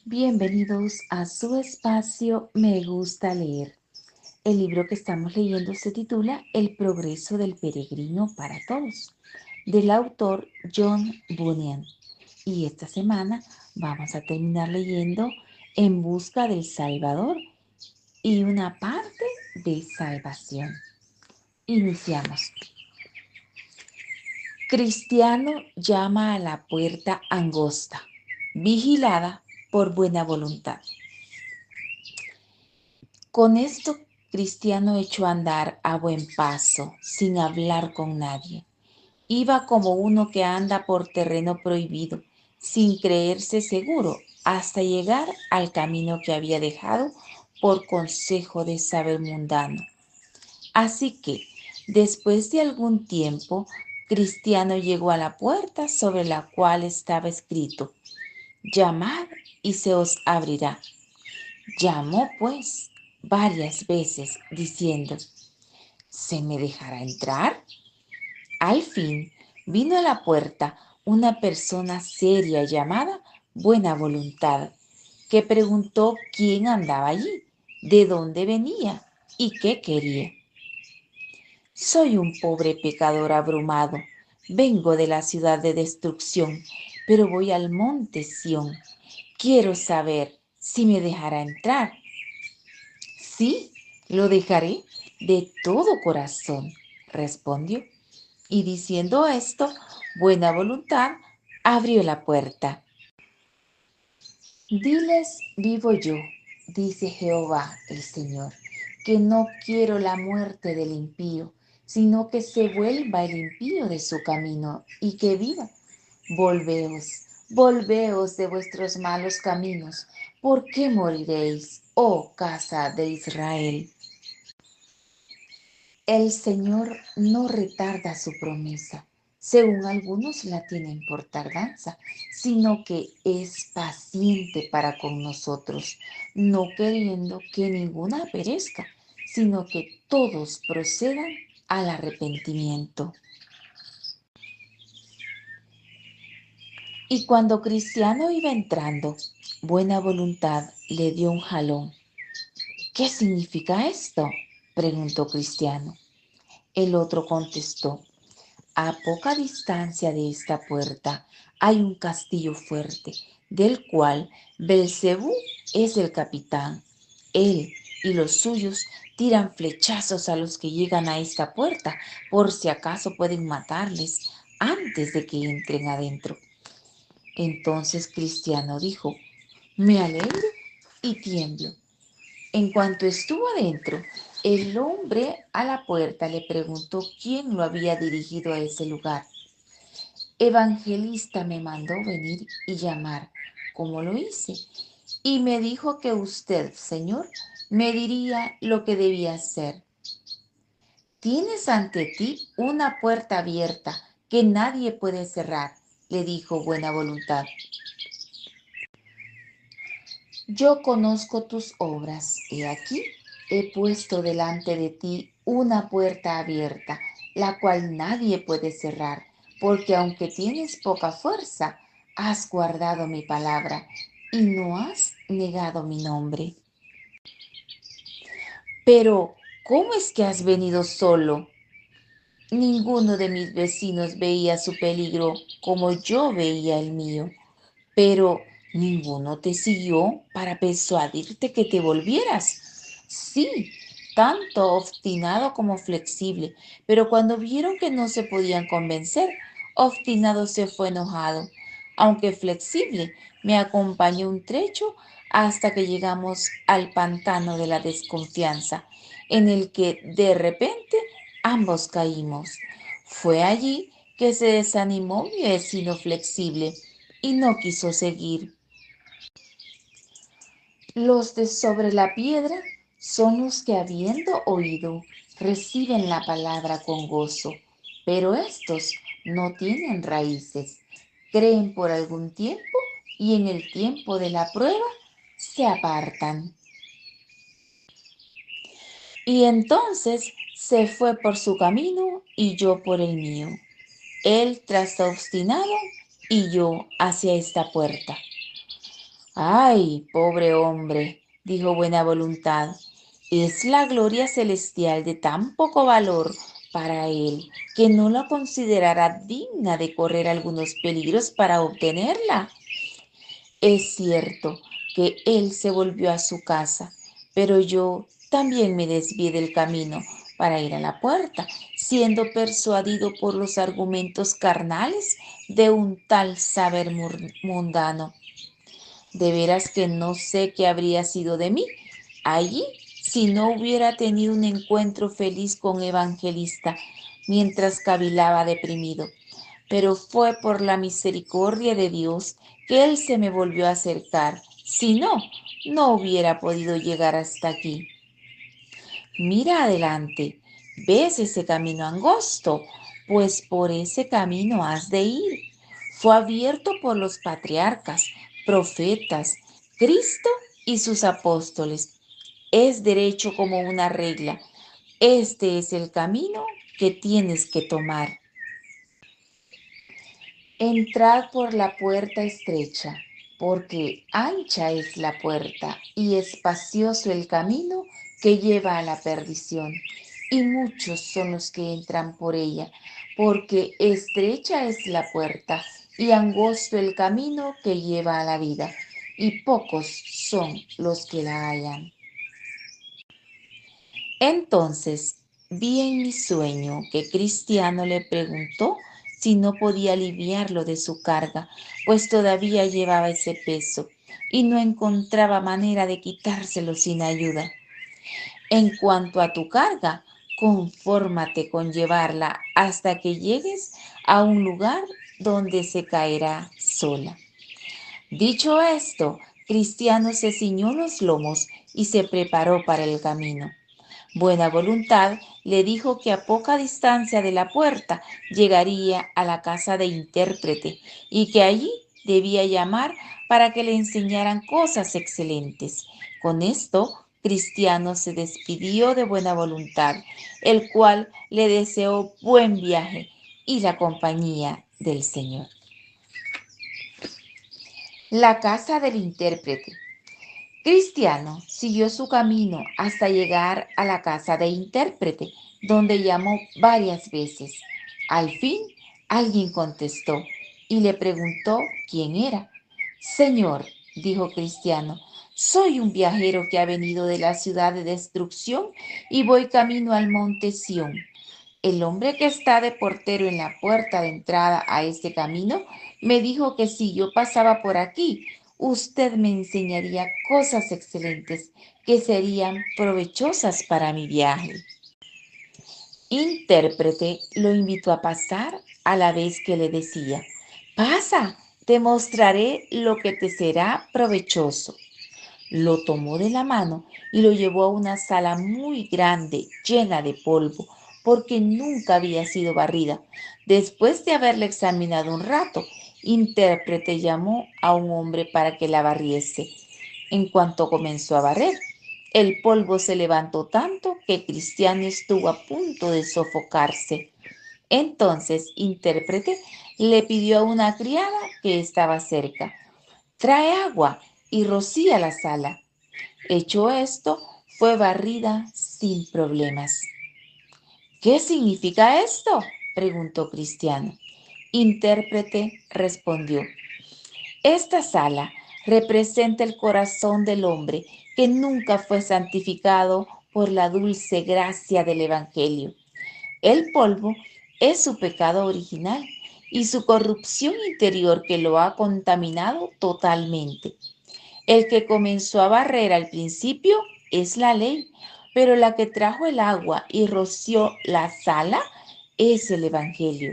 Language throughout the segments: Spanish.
Bienvenidos a su espacio Me gusta leer. El libro que estamos leyendo se titula El progreso del peregrino para todos, del autor John Bunyan. Y esta semana vamos a terminar leyendo En busca del Salvador y una parte de salvación. Iniciamos. Cristiano llama a la puerta angosta, vigilada por buena voluntad. Con esto, Cristiano echó a andar a buen paso, sin hablar con nadie. Iba como uno que anda por terreno prohibido, sin creerse seguro, hasta llegar al camino que había dejado por consejo de saber mundano. Así que, después de algún tiempo, Cristiano llegó a la puerta sobre la cual estaba escrito: Llamad y se os abrirá. Llamó pues varias veces diciendo: ¿se me dejará entrar? Al fin vino a la puerta una persona seria llamada Buena Voluntad, que preguntó quién andaba allí, de dónde venía y qué quería. Soy un pobre pecador abrumado, vengo de la ciudad de destrucción, pero voy al monte Sión. Quiero saber si me dejará entrar. Sí, lo dejaré de todo corazón, respondió. Y diciendo esto, Buena Voluntad abrió la puerta. Diles, vivo yo, dice Jehová el Señor, que no quiero la muerte del impío, sino que se vuelva el impío de su camino y que viva. Volveos, volveos de vuestros malos caminos. ¿Por qué moriréis, oh casa de Israel? El Señor no retarda su promesa, según algunos la tienen por tardanza, sino que es paciente para con nosotros, no queriendo que ninguna perezca, sino que todos procedan al arrepentimiento. Y cuando Cristiano iba entrando, Buena Voluntad le dio un jalón. ¿Qué significa esto?, preguntó Cristiano. El otro contestó: a poca distancia de esta puerta hay un castillo fuerte, del cual Belcebú es el capitán. Él y los suyos tiran flechazos a los que llegan a esta puerta, por si acaso pueden matarles antes de que entren adentro. Entonces Cristiano dijo: me alegro y tiemblo. En cuanto estuvo adentro, el hombre a la puerta le preguntó quién lo había dirigido a ese lugar. Evangelista me mandó venir y llamar, como lo hice, y me dijo que usted, Señor, me diría lo que debía hacer. Tienes ante ti una puerta abierta que nadie puede cerrar, le dijo Buena Voluntad. Yo conozco tus obras, he aquí, he puesto delante de ti una puerta abierta, la cual nadie puede cerrar, porque aunque tienes poca fuerza, has guardado mi palabra y no has negado mi nombre. Pero, ¿cómo es que has venido solo? Ninguno de mis vecinos veía su peligro como yo veía el mío, pero ninguno te siguió para persuadirte que te volvieras. Sí, tanto obstinado como flexible, pero cuando vieron que no se podían convencer, obstinado se fue enojado, aunque flexible me acompañó un trecho hasta que llegamos al pantano de la desconfianza, en el que de repente ambos caímos. Fue allí que se desanimó mi vecino flexible y no quiso seguir. Los de sobre la piedra son los que, habiendo oído, reciben la palabra con gozo, pero estos no tienen raíces, creen por algún tiempo y en el tiempo de la prueba se apartan. Y entonces se fue por su camino y yo por el mío, él tras obstinado y yo hacia esta puerta. Ay, pobre hombre, dijo Buena Voluntad, es la gloria celestial de tan poco valor para él que no la considerará digna de correr algunos peligros para obtenerla. Es cierto que él se volvió a su casa, pero yo también me desvié del camino para ir a la puerta, siendo persuadido por los argumentos carnales de un tal saber mundano. De veras que no sé qué habría sido de mí allí si no hubiera tenido un encuentro feliz con Evangelista mientras cavilaba deprimido. Pero fue por la misericordia de Dios que Él se me volvió a acercar. Si no, no hubiera podido llegar hasta aquí. Mira adelante, ¿ves ese camino angosto? Pues por ese camino has de ir. Fue abierto por los patriarcas, profetas, Cristo y sus apóstoles. Es derecho como una regla. Este es el camino que tienes que tomar. Entrad por la puerta estrecha, porque ancha es la puerta y espacioso el camino que lleva a la perdición, y muchos son los que entran por ella, porque estrecha es la puerta y angosto el camino que lleva a la vida, y pocos son los que la hallan. Entonces vi en mi sueño que Cristiano le preguntó si no podía aliviarlo de su carga, pues todavía llevaba ese peso y no encontraba manera de quitárselo sin ayuda. En cuanto a tu carga, confórmate con llevarla hasta que llegues a un lugar donde se caerá sola. Dicho esto, Cristiano se ciñó los lomos y se preparó para el camino. Buena Voluntad le dijo que a poca distancia de la puerta llegaría a la casa de intérprete y que allí debía llamar para que le enseñaran cosas excelentes. Con esto, Cristiano se despidió de Buena Voluntad, el cual le deseó buen viaje y la compañía del Señor. La casa del intérprete. Cristiano siguió su camino hasta llegar a la casa de intérprete, donde llamó varias veces. Al fin, alguien contestó y le preguntó quién era. Señor, dijo Cristiano, soy un viajero que ha venido de la ciudad de destrucción y voy camino al monte Sión. El hombre que está de portero en la puerta de entrada a este camino me dijo que si yo pasaba por aquí, usted me enseñaría cosas excelentes que serían provechosas para mi viaje. Intérprete lo invitó a pasar a la vez que le decía, pasa, te mostraré lo que te será provechoso. Lo tomó de la mano y lo llevó a una sala muy grande, llena de polvo, porque nunca había sido barrida. Después de haberla examinado un rato, intérprete llamó a un hombre para que la barriese. En cuanto comenzó a barrer, el polvo se levantó tanto que Cristiano estuvo a punto de sofocarse. Entonces, intérprete le pidió a una criada que estaba cerca, trae agua y rocía la sala. Hecho esto, fue barrida sin problemas. ¿Qué significa esto?, preguntó Cristiano. Intérprete respondió, esta sala representa el corazón del hombre que nunca fue santificado por la dulce gracia del Evangelio. El polvo es su pecado original y su corrupción interior que lo ha contaminado totalmente. El que comenzó a barrer al principio es la ley, pero la que trajo el agua y roció la sala es el Evangelio.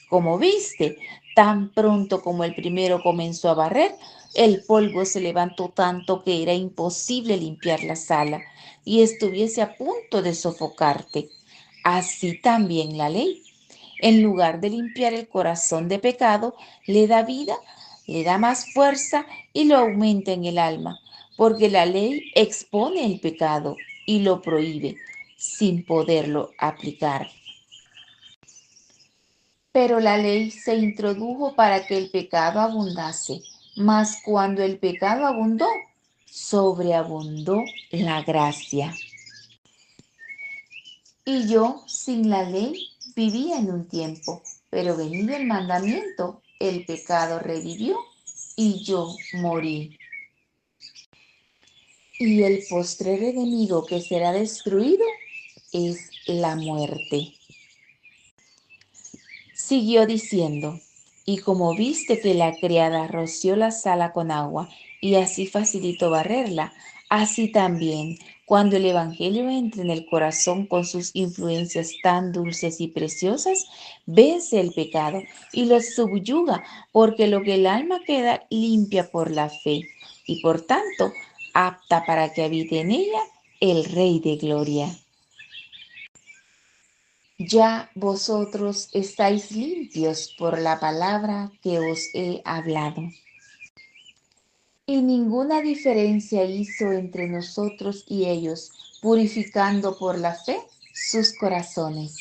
Como viste, tan pronto como el primero comenzó a barrer, el polvo se levantó tanto que era imposible limpiar la sala y estuviese a punto de sofocarte. Así también la ley, en lugar de limpiar el corazón de pecado, le da vida, le da más fuerza y lo aumenta en el alma, porque la ley expone el pecado y lo prohíbe sin poderlo aplicar. Pero la ley se introdujo para que el pecado abundase, Mas cuando el pecado abundó, sobreabundó la gracia. Y yo, sin la ley, vivía en un tiempo, pero venido el mandamiento, el pecado revivió y yo morí. Y el postrer enemigo que será destruido es la muerte. Siguió diciendo, y como viste que la criada roció la sala con agua y así facilitó barrerla, así también, cuando el Evangelio entra en el corazón con sus influencias tan dulces y preciosas, vence el pecado y lo subyuga, porque lo que el alma queda limpia por la fe y por tanto apta para que habite en ella el Rey de Gloria. Ya vosotros estáis limpios por la palabra que os he hablado. Y ninguna diferencia hizo entre nosotros y ellos, purificando por la fe sus corazones.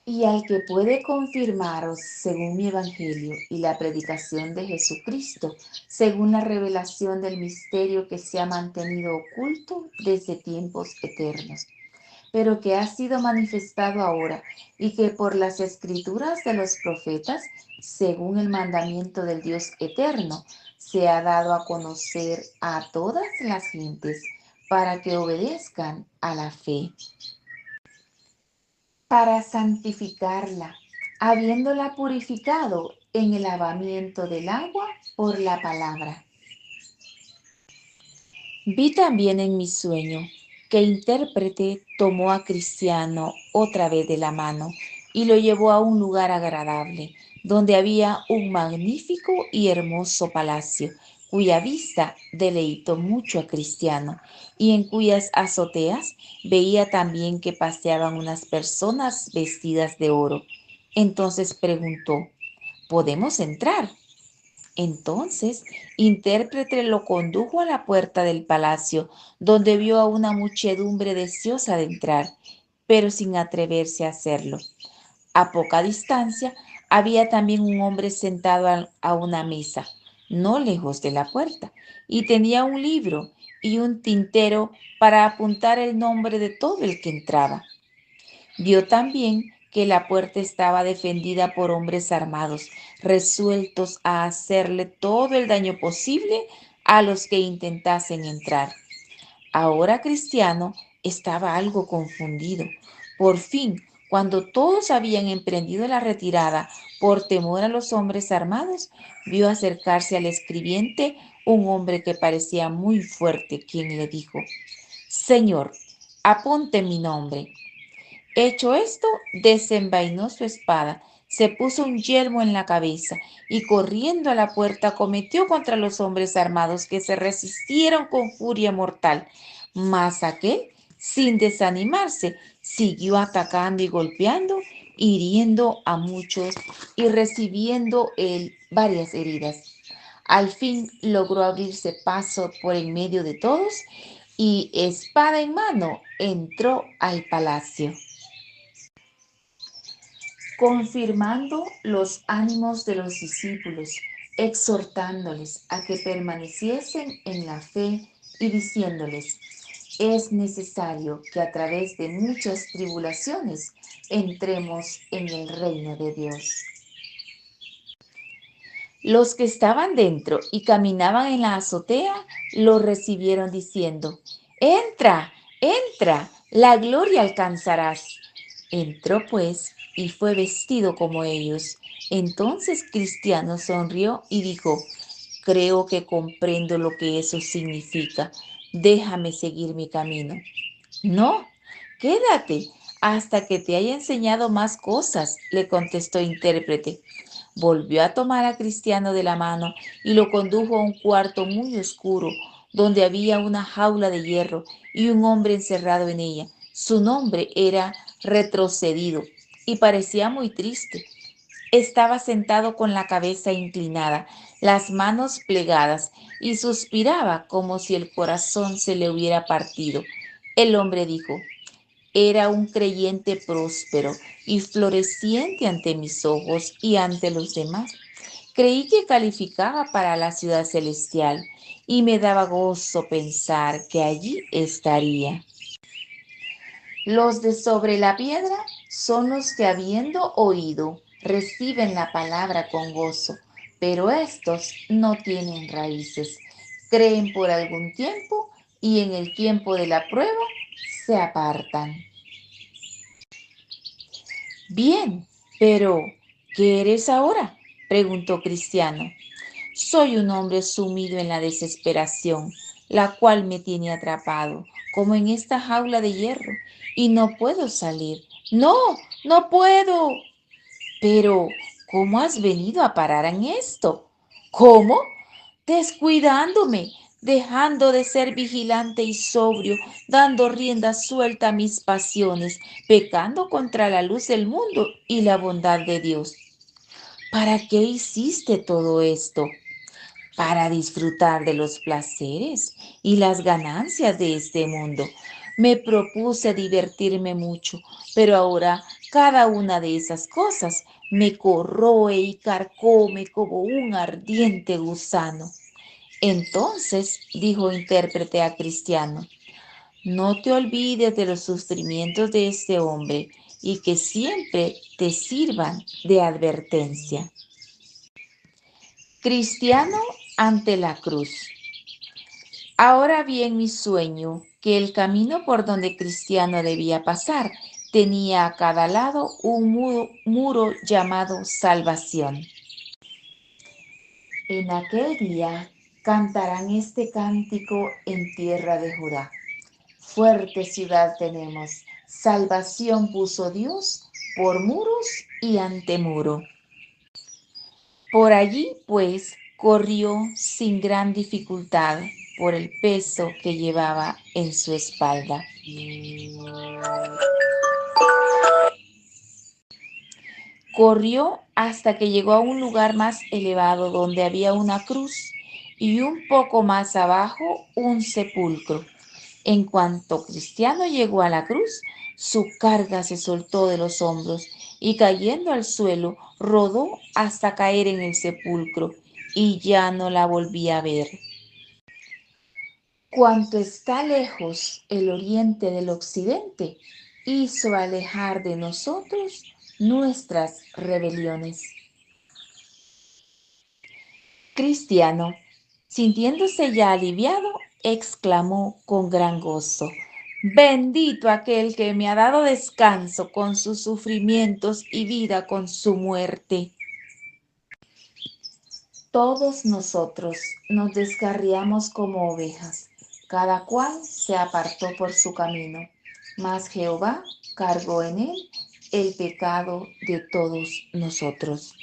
Y al que puede confirmaros según mi evangelio y la predicación de Jesucristo, según la revelación del misterio que se ha mantenido oculto desde tiempos eternos, pero que ha sido manifestado ahora y que por las escrituras de los profetas, según el mandamiento del Dios eterno, se ha dado a conocer a todas las gentes para que obedezcan a la fe, para santificarla, habiéndola purificado en el lavamiento del agua por la palabra. Vi también en mi sueño que intérprete tomó a Cristiano otra vez de la mano y lo llevó a un lugar agradable, donde había un magnífico y hermoso palacio, cuya vista deleitó mucho a Cristiano, y en cuyas azoteas veía también que paseaban unas personas vestidas de oro. Entonces preguntó, ¿podemos entrar? Entonces, intérprete lo condujo a la puerta del palacio, donde vio a una muchedumbre deseosa de entrar, pero sin atreverse a hacerlo. A poca distancia había también un hombre sentado a una mesa, no lejos de la puerta, y tenía un libro y un tintero para apuntar el nombre de todo el que entraba. Vio también que la puerta estaba defendida por hombres armados, resueltos a hacerle todo el daño posible a los que intentasen entrar. Ahora Cristiano estaba algo confundido. Por fin, cuando todos habían emprendido la retirada por temor a los hombres armados, vio acercarse al escribiente un hombre que parecía muy fuerte, quien le dijo, Señor, apunte mi nombre. Hecho esto, desenvainó su espada, se puso un yelmo en la cabeza y corriendo a la puerta cometió contra los hombres armados que se resistieron con furia mortal. Mas aquel, sin desanimarse, siguió atacando y golpeando, hiriendo a muchos y recibiendo él varias heridas. Al fin logró abrirse paso por en medio de todos y, espada en mano, entró al palacio, confirmando los ánimos de los discípulos, exhortándoles a que permaneciesen en la fe y diciéndoles, es necesario que a través de muchas tribulaciones entremos en el reino de Dios. Los que estaban dentro y caminaban en la azotea lo recibieron diciendo, entra, entra, la gloria alcanzarás. Entró pues y fue vestido como ellos. Entonces Cristiano sonrió y dijo, creo que comprendo lo que eso significa. Déjame seguir mi camino. No, quédate hasta que te haya enseñado más cosas, le contestó intérprete. Volvió a tomar a Cristiano de la mano y lo condujo a un cuarto muy oscuro, donde había una jaula de hierro y un hombre encerrado en ella. Su nombre era Retrocedido y parecía muy triste. Estaba sentado con la cabeza inclinada, las manos plegadas, y suspiraba como si el corazón se le hubiera partido. El hombre dijo, era un creyente próspero y floreciente ante mis ojos y ante los demás. Creí que calificaba para la ciudad celestial y me daba gozo pensar que allí estaría. Los de sobre la piedra son los que habiendo oído reciben la palabra con gozo, pero estos no tienen raíces. Creen por algún tiempo y en el tiempo de la prueba se apartan. Bien, pero ¿qué eres ahora?, preguntó Cristiano. Soy un hombre sumido en la desesperación, la cual me tiene atrapado, como en esta jaula de hierro, y no puedo salir. No, no puedo. Pero, ¿cómo has venido a parar en esto? ¿Cómo? Descuidándome, dejando de ser vigilante y sobrio, dando rienda suelta a mis pasiones, pecando contra la luz del mundo y la bondad de Dios. ¿Para qué hiciste todo esto? Para disfrutar de los placeres y las ganancias de este mundo. Me propuse divertirme mucho, pero ahora cada una de esas cosas me corroe y carcome como un ardiente gusano. Entonces dijo intérprete a Cristiano: no te olvides de los sufrimientos de este hombre y que siempre te sirvan de advertencia. Cristiano ante la cruz. Ahora vi en mi sueño que el camino por donde Cristiano debía pasar tenía a cada lado un muro llamado salvación. En aquel día cantarán este cántico en tierra de Judá. Fuerte ciudad tenemos, salvación puso Dios por muros y antemuro. Por allí, pues, corrió sin gran dificultad por el peso que llevaba en su espalda. Corrió hasta que llegó a un lugar más elevado donde había una cruz y un poco más abajo un sepulcro. En cuanto Cristiano llegó a la cruz, su carga se soltó de los hombros y cayendo al suelo, rodó hasta caer en el sepulcro y ya no la volví a ver. Cuanto está lejos el oriente del occidente, hizo alejar de nosotros nuestras rebeliones. Cristiano, sintiéndose ya aliviado, exclamó con gran gozo: bendito aquel que me ha dado descanso con sus sufrimientos y vida con su muerte. Todos nosotros nos descarriamos como ovejas, cada cual se apartó por su camino, mas Jehová cargó en él el pecado de todos nosotros.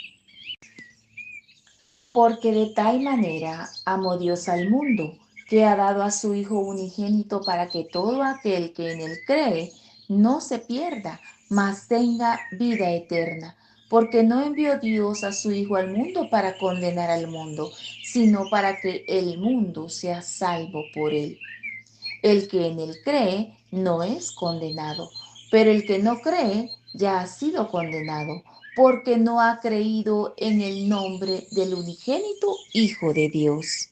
Porque de tal manera amó Dios al mundo, que ha dado a su Hijo unigénito para que todo aquel que en él cree no se pierda, mas tenga vida eterna. Porque no envió Dios a su Hijo al mundo para condenar al mundo, sino para que el mundo sea salvo por él. El que en él cree no es condenado, pero el que no cree ya ha sido condenado, porque no ha creído en el nombre del unigénito Hijo de Dios.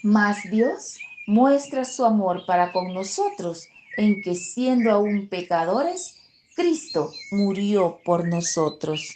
Mas Dios muestra su amor para con nosotros en que siendo aún pecadores, Cristo murió por nosotros.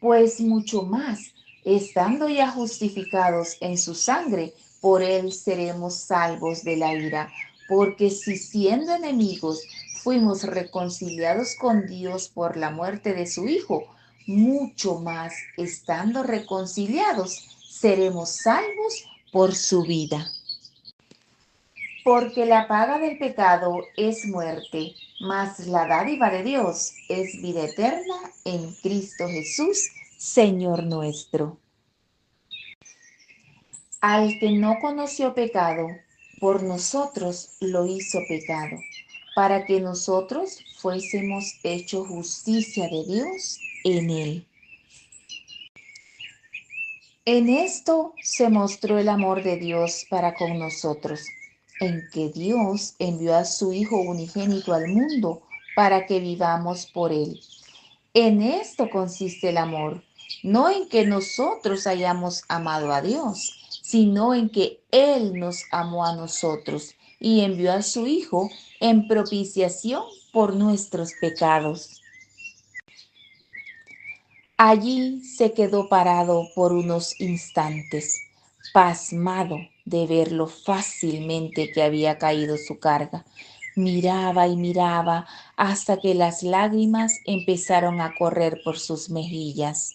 Pues mucho más, estando ya justificados en su sangre, por él seremos salvos de la ira. Porque si siendo enemigos fuimos reconciliados con Dios por la muerte de su Hijo, mucho más, estando reconciliados, seremos salvos por su vida. Porque la paga del pecado es muerte, mas la dádiva de Dios es vida eterna en Cristo Jesús, Señor nuestro. Al que no conoció pecado, por nosotros lo hizo pecado, para que nosotros fuésemos hechos justicia de Dios en él. En esto se mostró el amor de Dios para con nosotros, en que Dios envió a su Hijo unigénito al mundo para que vivamos por él. En esto consiste el amor, no en que nosotros hayamos amado a Dios, sino en que Él nos amó a nosotros y envió a su Hijo en propiciación por nuestros pecados. Allí se quedó parado por unos instantes, pasmado de ver lo fácilmente que había caído su carga. Miraba y miraba hasta que las lágrimas empezaron a correr por sus mejillas.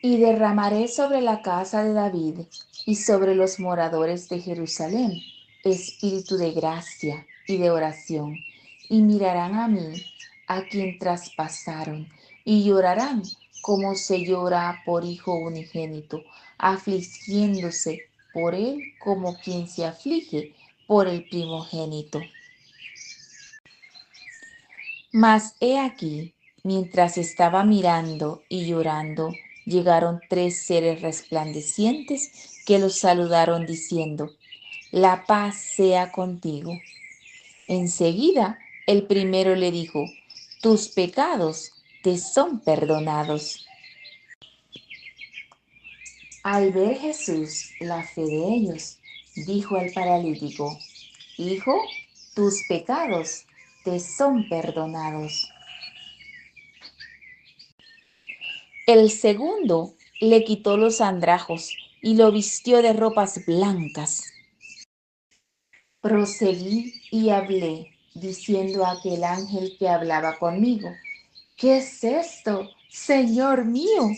Y derramaré sobre la casa de David y sobre los moradores de Jerusalén espíritu de gracia y de oración, y mirarán a mí, a quien traspasaron, y llorarán como se llora por hijo unigénito, afligiéndose por él como quien se aflige por el primogénito. Mas he aquí, mientras estaba mirando y llorando, llegaron 3 seres resplandecientes que los saludaron diciendo: La paz sea contigo. Enseguida, el primero le dijo: Tus pecados te son perdonados. Al ver Jesús la fe de ellos, dijo al paralítico: Hijo, tus pecados te son perdonados. El segundo le quitó los andrajos y lo vistió de ropas blancas. Proseguí y hablé, diciendo a aquel ángel que hablaba conmigo: ¿Qué es esto, Señor mío?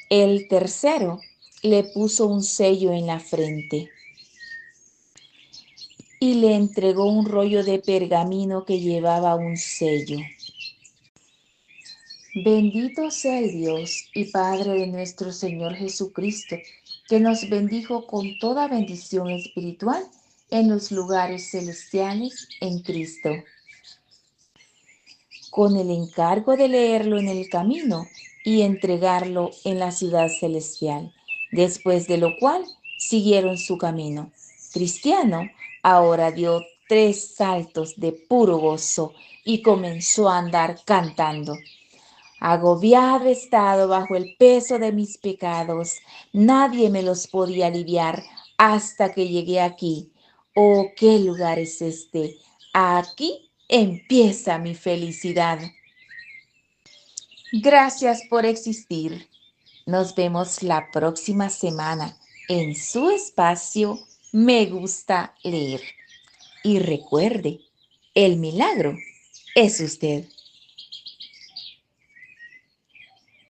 El tercero le puso un sello en la frente y le entregó un rollo de pergamino que llevaba un sello. Bendito sea el Dios y Padre de nuestro Señor Jesucristo, que nos bendijo con toda bendición espiritual en los lugares celestiales en Cristo. Con el encargo de leerlo en el camino y entregarlo en la ciudad celestial, después de lo cual siguieron su camino. Cristiano ahora dio 3 saltos de puro gozo y comenzó a andar cantando: Agobiado he estado bajo el peso de mis pecados, nadie me los podía aliviar hasta que llegué aquí. Oh, ¿qué lugar es este? Aquí empieza mi felicidad. Gracias por existir. Nos vemos la próxima semana en su espacio Me Gusta Leer. Y recuerde, el milagro es usted.